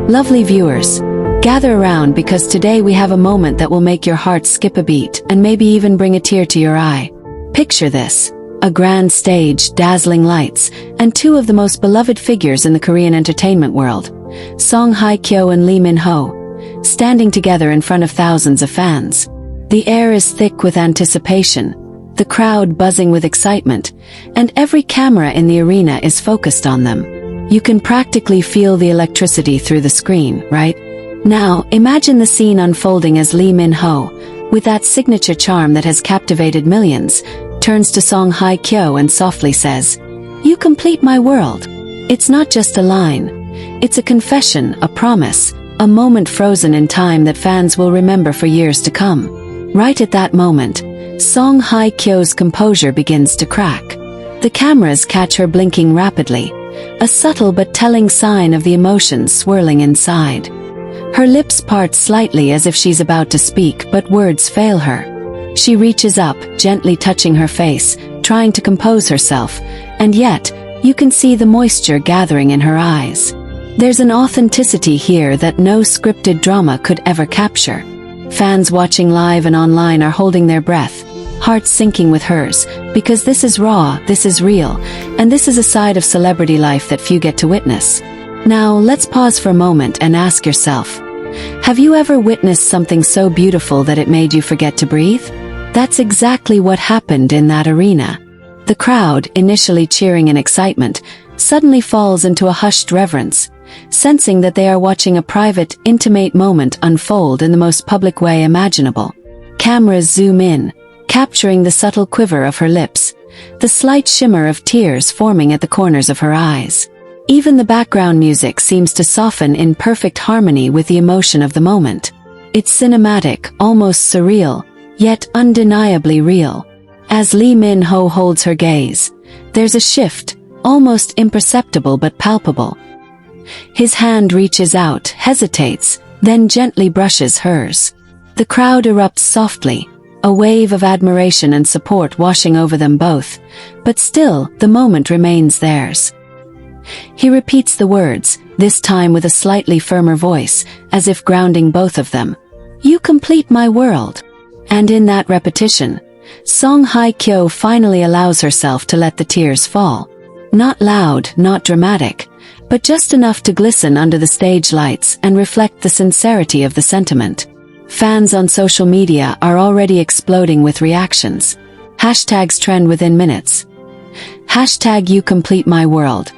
Lovely viewers, gather around because today we have a moment that will make your heart skip a beat and maybe even bring a tear to your eye. Picture this: a grand stage, dazzling lights, and two of the most beloved figures in the Korean entertainment world, Hye Kyo and Lee Min-ho, standing together in front of thousands of fans. The air is thick with anticipation, the crowd buzzing with excitement, and every camera in the arena is focused on them. You can practically feel the electricity through the screen, right? Now, imagine the scene unfolding as Lee Min-ho, with that signature charm that has captivated millions, turns to Hye Kyo and softly says, "You complete my world." It's not just a line. It's a confession, a promise, a moment frozen in time that fans will remember for years to come. Right at that moment, Hye Kyo's composure begins to crack. The cameras catch her blinking rapidly, a subtle but telling sign of the emotions swirling inside. Her lips part slightly as if she's about to speak, but words fail her. She reaches up, gently touching her face, trying to compose herself, and yet, you can see the moisture gathering in her eyes. There's an authenticity here that no scripted drama could ever capture. Fans watching live and online are holding their breath, hearts syncing with hers, because this is raw, this is real, and this is a side of celebrity life that few get to witness. Now, let's pause for a moment and ask yourself, have you ever witnessed something so beautiful that it made you forget to breathe? That's exactly what happened in that arena. The crowd, initially cheering in excitement, suddenly falls into a hushed reverence, sensing that they are watching a private, intimate moment unfold in the most public way imaginable. Cameras zoom in, capturing the subtle quiver of her lips, the slight shimmer of tears forming at the corners of her eyes. Even the background music seems to soften in perfect harmony with the emotion of the moment. It's cinematic, almost surreal, yet undeniably real. As Lee Min-ho holds her gaze, there's a shift, almost imperceptible but palpable. His hand reaches out, hesitates, then gently brushes hers. The crowd erupts softly, a wave of admiration and support washing over them both, but still, the moment remains theirs. He repeats the words, this time with a slightly firmer voice, as if grounding both of them. "You complete my world." And in that repetition, Hye Kyo finally allows herself to let the tears fall. Not loud, not dramatic, but just enough to glisten under the stage lights and reflect the sincerity of the sentiment. Fans on social media are already exploding with reactions. Hashtags trend within minutes. Hashtag "You complete my world."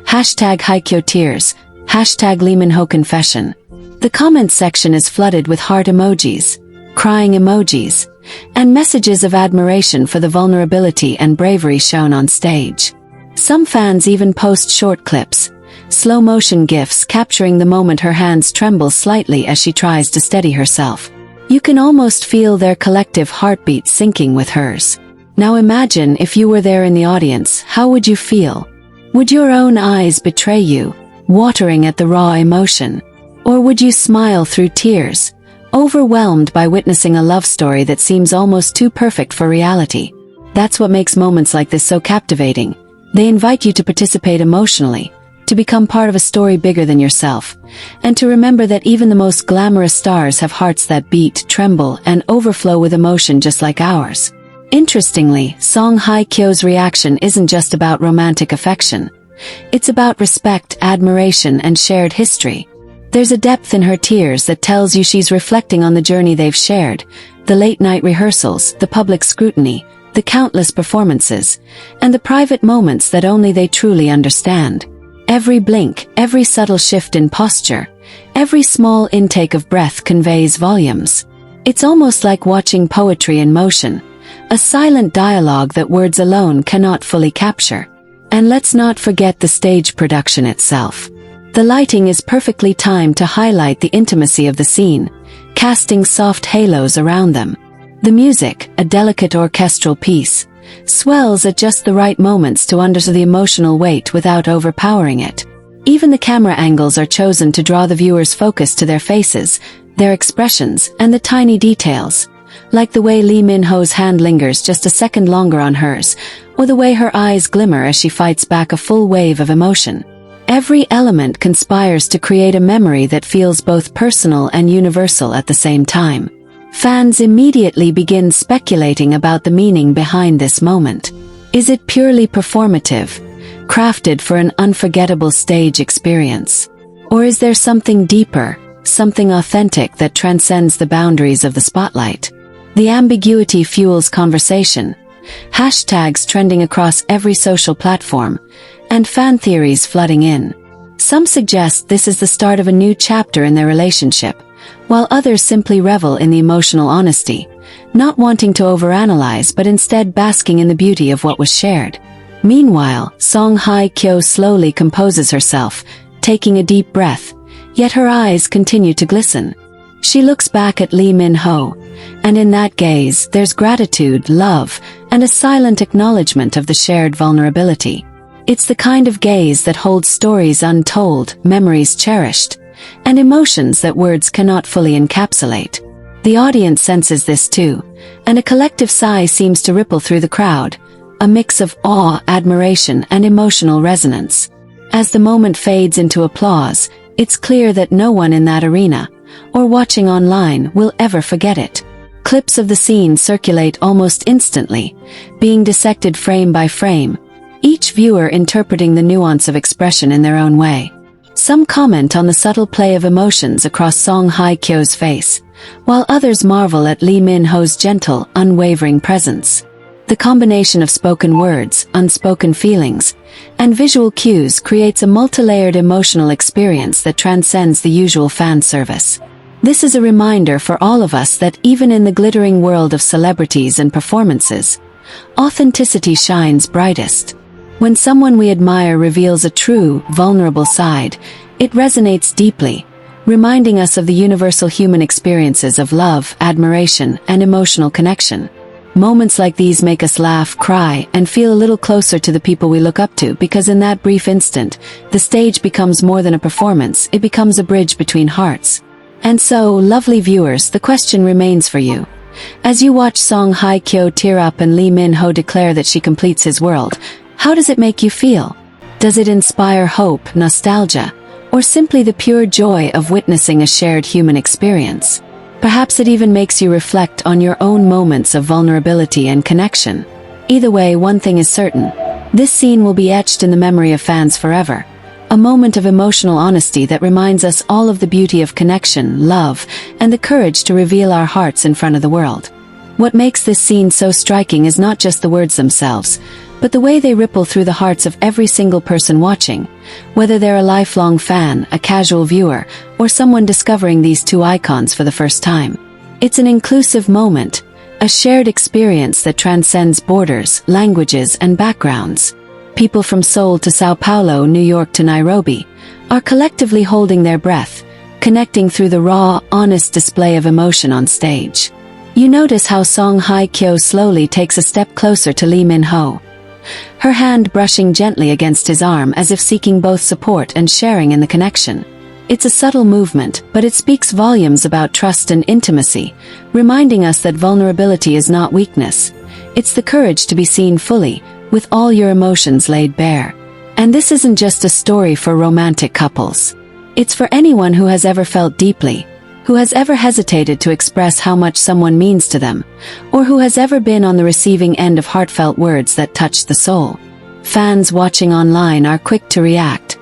Hashtag "Hye Kyo tears." Hashtag "Lee Min-ho confession." The comment section is flooded with heart emojis, crying emojis, and messages of admiration for the vulnerability and bravery shown on stage. Some fans even post short clips, slow-motion GIFs capturing the moment her hands tremble slightly as she tries to steady herself. You can almost feel their collective heartbeat syncing with hers. Now imagine if you were there in the audience, how would you feel? Would your own eyes betray you, watering at the raw emotion? Or would you smile through tears, overwhelmed by witnessing a love story that seems almost too perfect for reality? That's what makes moments like this so captivating. They invite you to participate emotionally, to become part of a story bigger than yourself, and to remember that even the most glamorous stars have hearts that beat, tremble, and overflow with emotion just like ours. Interestingly, Hye Kyo's reaction isn't just about romantic affection. It's about respect, admiration, and shared history. There's a depth in her tears that tells you she's reflecting on the journey they've shared, the late-night rehearsals, the public scrutiny, the countless performances, and the private moments that only they truly understand. Every blink, every subtle shift in posture, every small intake of breath conveys volumes. It's almost like watching poetry in motion, a silent dialogue that words alone cannot fully capture. And let's not forget the stage production itself. The lighting is perfectly timed to highlight the intimacy of the scene, casting soft halos around them. The music, a delicate orchestral piece, swells at just the right moments to underscore the emotional weight without overpowering it. Even the camera angles are chosen to draw the viewer's focus to their faces, their expressions, and the tiny details, like the way Lee Min-ho's hand lingers just a second longer on hers, or the way her eyes glimmer as she fights back a full wave of emotion. Every element conspires to create a memory that feels both personal and universal at the same time. Fans immediately begin speculating about the meaning behind this moment. Is it purely performative, crafted for an unforgettable stage experience? Or is there something deeper, something authentic that transcends the boundaries of the spotlight? The ambiguity fuels conversation, hashtags trending across every social platform, and fan theories flooding in. Some suggest this is the start of a new chapter in their relationship, while others simply revel in the emotional honesty, not wanting to overanalyze but instead basking in the beauty of what was shared. Meanwhile, Hye Kyo slowly composes herself, taking a deep breath, yet her eyes continue to glisten. She looks back at Lee Min-ho, and in that gaze there's gratitude, love, and a silent acknowledgement of the shared vulnerability. It's the kind of gaze that holds stories untold, memories cherished, and emotions that words cannot fully encapsulate. The audience senses this too, and a collective sigh seems to ripple through the crowd, a mix of awe, admiration, and emotional resonance. As the moment fades into applause, it's clear that no one in that arena, or watching online, will ever forget it. Clips of the scene circulate almost instantly, being dissected frame by frame, each viewer interpreting the nuance of expression in their own way. Some comment on the subtle play of emotions across Hye Kyo's face, while others marvel at Lee Min-ho's gentle, unwavering presence. The combination of spoken words, unspoken feelings, and visual cues creates a multi-layered emotional experience that transcends the usual fan service. This is a reminder for all of us that even in the glittering world of celebrities and performances, authenticity shines brightest. When someone we admire reveals a true, vulnerable side, it resonates deeply, reminding us of the universal human experiences of love, admiration, and emotional connection. Moments like these make us laugh, cry, and feel a little closer to the people we look up to because in that brief instant, the stage becomes more than a performance, it becomes a bridge between hearts. And so, lovely viewers, the question remains for you. As you watch Hye Kyo tear up and Lee Min-ho declare that she completes his world, how does it make you feel? Does it inspire hope, nostalgia, or simply the pure joy of witnessing a shared human experience? Perhaps it even makes you reflect on your own moments of vulnerability and connection. Either way, one thing is certain. This scene will be etched in the memory of fans forever. A moment of emotional honesty that reminds us all of the beauty of connection, love, and the courage to reveal our hearts in front of the world. What makes this scene so striking is not just the words themselves, but the way they ripple through the hearts of every single person watching, whether they're a lifelong fan, a casual viewer, or someone discovering these two icons for the first time. It's an inclusive moment, a shared experience that transcends borders, languages, and backgrounds. People from Seoul to Sao Paulo, New York to Nairobi, are collectively holding their breath, connecting through the raw, honest display of emotion on stage. You notice how Hye Kyo slowly takes a step closer to Lee Min-ho, her hand brushing gently against his arm as if seeking both support and sharing in the connection. It's a subtle movement, but it speaks volumes about trust and intimacy, reminding us that vulnerability is not weakness. It's the courage to be seen fully, with all your emotions laid bare. And this isn't just a story for romantic couples. It's for anyone who has ever felt deeply, who has ever hesitated to express how much someone means to them, or who has ever been on the receiving end of heartfelt words that touch the soul. Fans watching online are quick to react,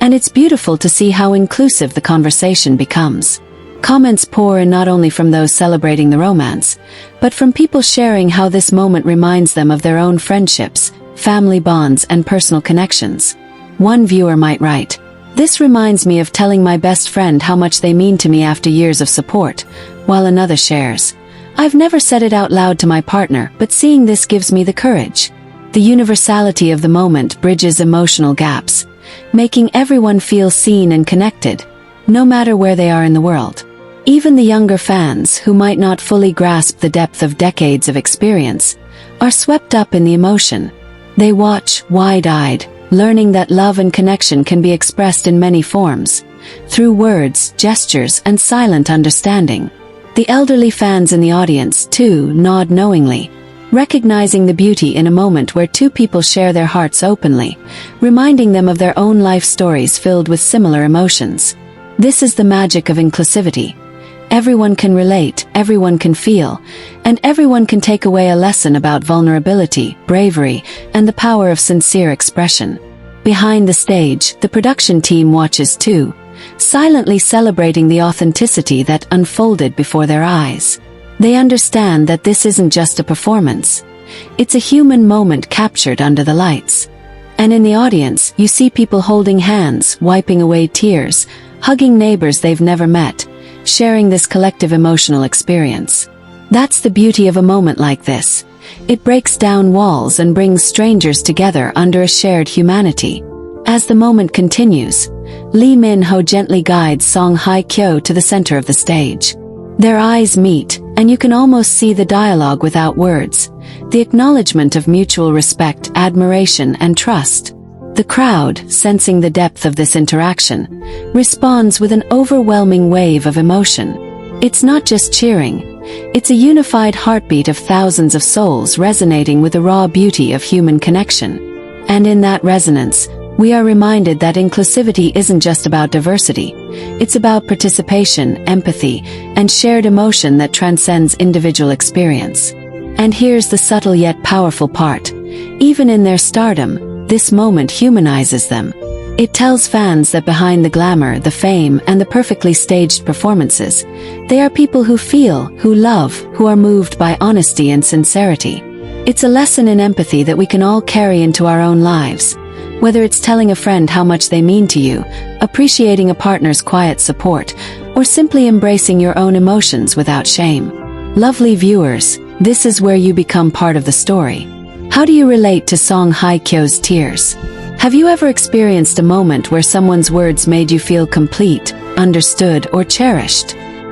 and it's beautiful to see how inclusive the conversation becomes. Comments pour in not only from those celebrating the romance, but from people sharing how this moment reminds them of their own friendships, family bonds, and personal connections. One viewer might write, "This reminds me of telling my best friend how much they mean to me after years of support," while another shares, "I've never said it out loud to my partner, but seeing this gives me the courage." The universality of the moment bridges emotional gaps, making everyone feel seen and connected, no matter where they are in the world. Even the younger fans, who might not fully grasp the depth of decades of experience, are swept up in the emotion. They watch, wide-eyed, learning that love and connection can be expressed in many forms, through words, gestures, and silent understanding. The elderly fans in the audience, too, nod knowingly, recognizing the beauty in a moment where two people share their hearts openly, reminding them of their own life stories filled with similar emotions. This is the magic of inclusivity. Everyone can relate, everyone can feel, and everyone can take away a lesson about vulnerability, bravery, and the power of sincere expression. Behind the stage, the production team watches too, silently celebrating the authenticity that unfolded before their eyes. They understand that this isn't just a performance. It's a human moment captured under the lights. And in the audience, you see people holding hands, wiping away tears, hugging neighbors they've never met, sharing this collective emotional experience. That's the beauty of a moment like this. It breaks down walls and brings strangers together under a shared humanity. As the moment continues, Lee Min-ho gently guides Song Hye Kyo to the center of the stage. Their eyes meet, and you can almost see the dialogue without words, the acknowledgement of mutual respect, admiration, and trust. The crowd, sensing the depth of this interaction, responds with an overwhelming wave of emotion. It's not just cheering. It's a unified heartbeat of thousands of souls resonating with the raw beauty of human connection. And in that resonance, we are reminded that inclusivity isn't just about diversity. It's about participation, empathy, and shared emotion that transcends individual experience. And here's the subtle yet powerful part. Even in their stardom, this moment humanizes them. It tells fans that behind the glamour, the fame, and the perfectly staged performances, they are people who feel, who love, who are moved by honesty and sincerity. It's a lesson in empathy that we can all carry into our own lives. Whether it's telling a friend how much they mean to you, appreciating a partner's quiet support, or simply embracing your own emotions without shame. Lovely viewers, this is where you become part of the story. How do you relate to Song Hye Kyo's tears? Have you ever experienced a moment where someone's words made you feel complete, understood, or cherished?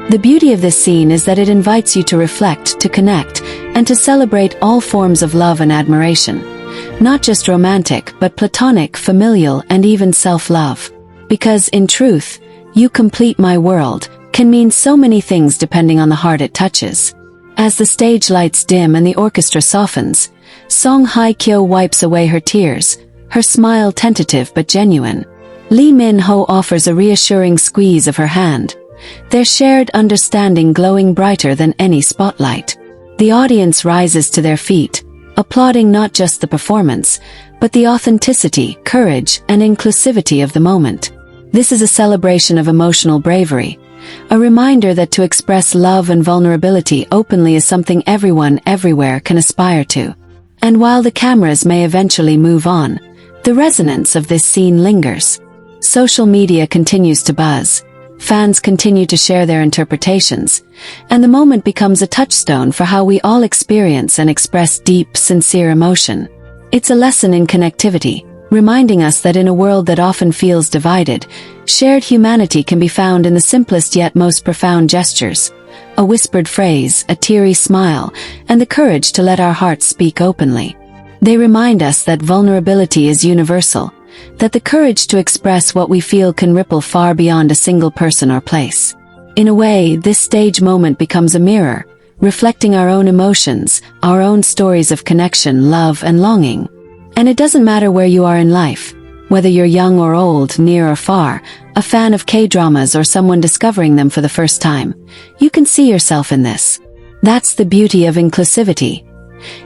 The beauty of this scene is that it invites you to reflect, to connect, and to celebrate all forms of love and admiration. Not just romantic, but platonic, familial, and even self-love. Because, in truth, "You complete my world" can mean so many things depending on the heart it touches. As the stage lights dim and the orchestra softens, Song Hye Kyo wipes away her tears, her smile tentative but genuine. Lee Min-ho offers a reassuring squeeze of her hand, their shared understanding glowing brighter than any spotlight. The audience rises to their feet, applauding not just the performance, but the authenticity, courage, and inclusivity of the moment. This is a celebration of emotional bravery, a reminder that to express love and vulnerability openly is something everyone, everywhere can aspire to. And while the cameras may eventually move on, the resonance of this scene lingers. Social media continues to buzz. Fans continue to share their interpretations, and the moment becomes a touchstone for how we all experience and express deep, sincere emotion. It's a lesson in connectivity, reminding us that in a world that often feels divided, shared humanity can be found in the simplest yet most profound gestures. A whispered phrase, a teary smile, and the courage to let our hearts speak openly. They remind us that vulnerability is universal, that the courage to express what we feel can ripple far beyond a single person or place. In a way, this stage moment becomes a mirror, reflecting our own emotions, our own stories of connection, love, and longing. And it doesn't matter where you are in life, whether you're young or old, near or far, a fan of K-dramas or someone discovering them for the first time, you can see yourself in this. That's the beauty of inclusivity.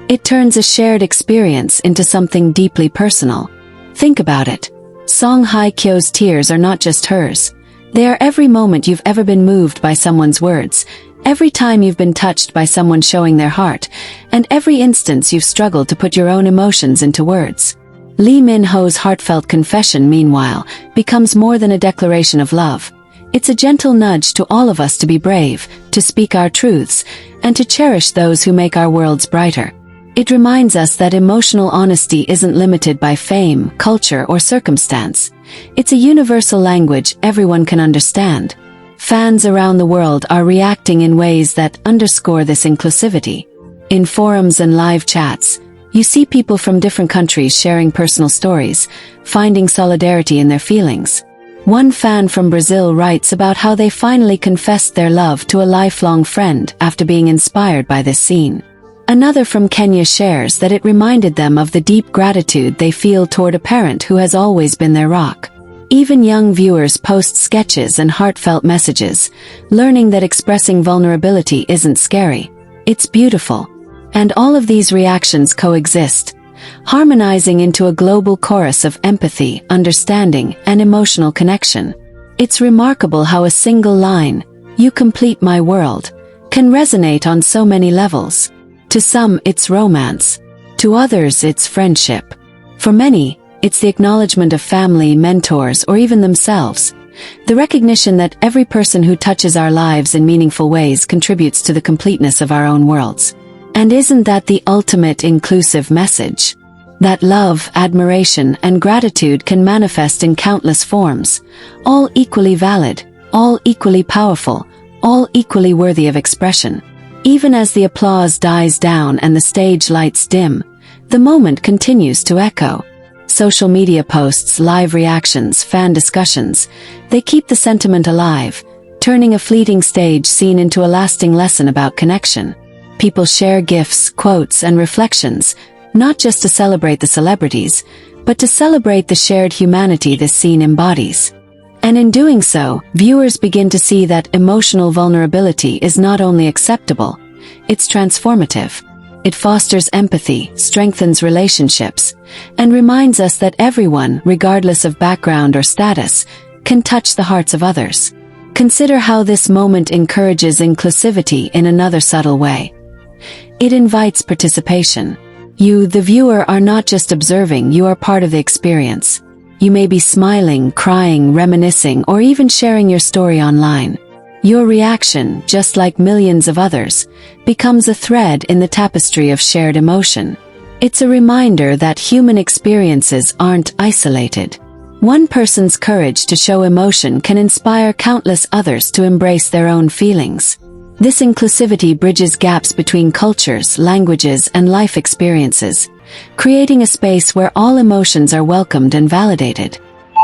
It turns a shared experience into something deeply personal. Think about it. Song Hye Kyo's tears are not just hers. They are every moment you've ever been moved by someone's words, every time you've been touched by someone showing their heart, and every instance you've struggled to put your own emotions into words. Lee Min-ho's heartfelt confession, meanwhile, becomes more than a declaration of love. It's a gentle nudge to all of us to be brave, to speak our truths, and to cherish those who make our worlds brighter. It reminds us that emotional honesty isn't limited by fame, culture, or circumstance. It's a universal language everyone can understand. Fans around the world are reacting in ways that underscore this inclusivity. In forums and live chats, you see people from different countries sharing personal stories, finding solidarity in their feelings. One fan from Brazil writes about how they finally confessed their love to a lifelong friend after being inspired by this scene. Another from Kenya shares that it reminded them of the deep gratitude they feel toward a parent who has always been their rock. Even young viewers post sketches and heartfelt messages, learning that expressing vulnerability isn't scary. It's beautiful. And all of these reactions coexist, harmonizing into a global chorus of empathy, understanding, and emotional connection. It's remarkable how a single line, "You complete my world," can resonate on so many levels. To some, it's romance. To others, it's friendship. For many, it's the acknowledgement of family, mentors, or even themselves. The recognition that every person who touches our lives in meaningful ways contributes to the completeness of our own worlds. And isn't that the ultimate inclusive message? That love, admiration, and gratitude can manifest in countless forms, all equally valid, all equally powerful, all equally worthy of expression. Even as the applause dies down and the stage lights dim, the moment continues to echo. Social media posts, live reactions, fan discussions, they keep the sentiment alive, turning a fleeting stage scene into a lasting lesson about connection. People share gifs, quotes, and reflections, not just to celebrate the celebrities, but to celebrate the shared humanity this scene embodies. And in doing so, viewers begin to see that emotional vulnerability is not only acceptable, it's transformative. It fosters empathy, strengthens relationships, and reminds us that everyone, regardless of background or status, can touch the hearts of others. Consider how this moment encourages inclusivity in another subtle way. It invites participation. You, the viewer, are not just observing, you are part of the experience. You may be smiling, crying, reminiscing, or even sharing your story online. Your reaction, just like millions of others, becomes a thread in the tapestry of shared emotion. It's a reminder that human experiences aren't isolated. One person's courage to show emotion can inspire countless others to embrace their own feelings. This inclusivity bridges gaps between cultures, languages, and life experiences, creating a space where all emotions are welcomed and validated.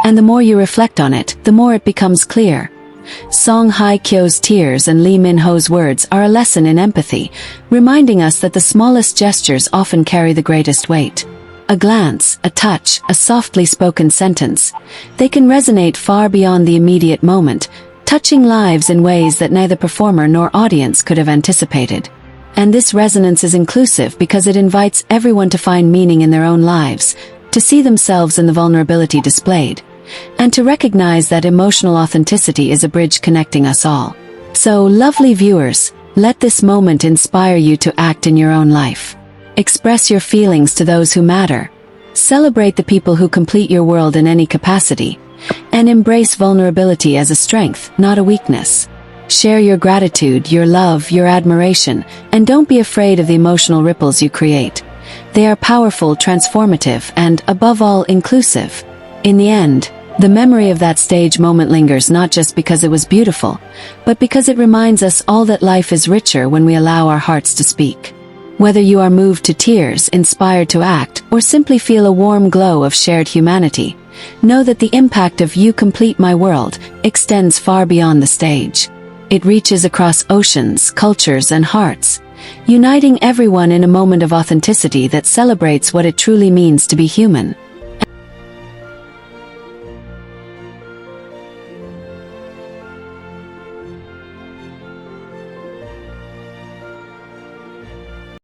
And the more you reflect on it, the more it becomes clear. Song Hye Kyo's tears and Lee Min-ho's words are a lesson in empathy, reminding us that the smallest gestures often carry the greatest weight. A glance, a touch, a softly spoken sentence, they can resonate far beyond the immediate moment, touching lives in ways that neither performer nor audience could have anticipated. And this resonance is inclusive because it invites everyone to find meaning in their own lives, to see themselves in the vulnerability displayed, and to recognize that emotional authenticity is a bridge connecting us all. So, lovely viewers, let this moment inspire you to act in your own life. Express your feelings to those who matter. Celebrate the people who complete your world in any capacity, and embrace vulnerability as a strength, not a weakness. Share your gratitude, your love, your admiration, and don't be afraid of the emotional ripples you create. They are powerful, transformative, and, above all, inclusive. In the end, the memory of that stage moment lingers not just because it was beautiful, but because it reminds us all that life is richer when we allow our hearts to speak. Whether you are moved to tears, inspired to act, or simply feel a warm glow of shared humanity, know that the impact of "You Complete My World" extends far beyond the stage. It reaches across oceans, cultures, and hearts, uniting everyone in a moment of authenticity that celebrates what it truly means to be human.